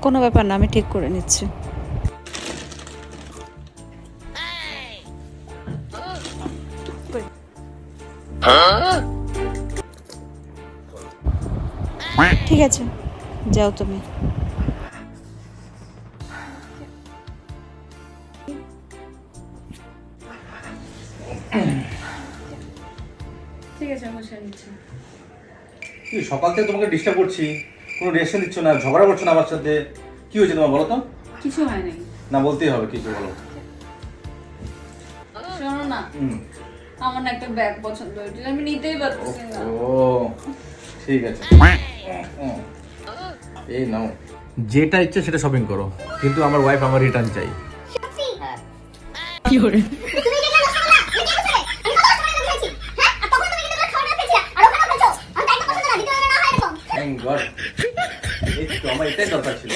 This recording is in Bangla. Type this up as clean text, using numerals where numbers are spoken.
কোনো ব্যাপার না, আমি ঠিক করে নিচ্ছি। ঠিক আছে, যাও তুমি। ঠিক আছে, আমি বসে নিচ্ছি। সকাল থেকে তোমাকে ডিস্টার্ব করছি, কোনো রেশন দিচ্ছ না, ঝগড়া করছো না আমার সাথে, কি হয়েছে তোমার বলো তো? কিছু হয় নাই। না বলতেই হবে, কিছু বলো। শোনো না, আমার না একটা ব্যাগ পছন্দ হয়েছে, আমি নিতেই পারতেছি না। ও ঠিক আছে, এই নাও, যেটা ইচ্ছে সেটা শপিং করো, কিন্তু আমার ওয়াইফ আমার রিটার্ন চাই। কি করে থ্যাংক গড, এই তো আমার এটাই দরকার ছিল।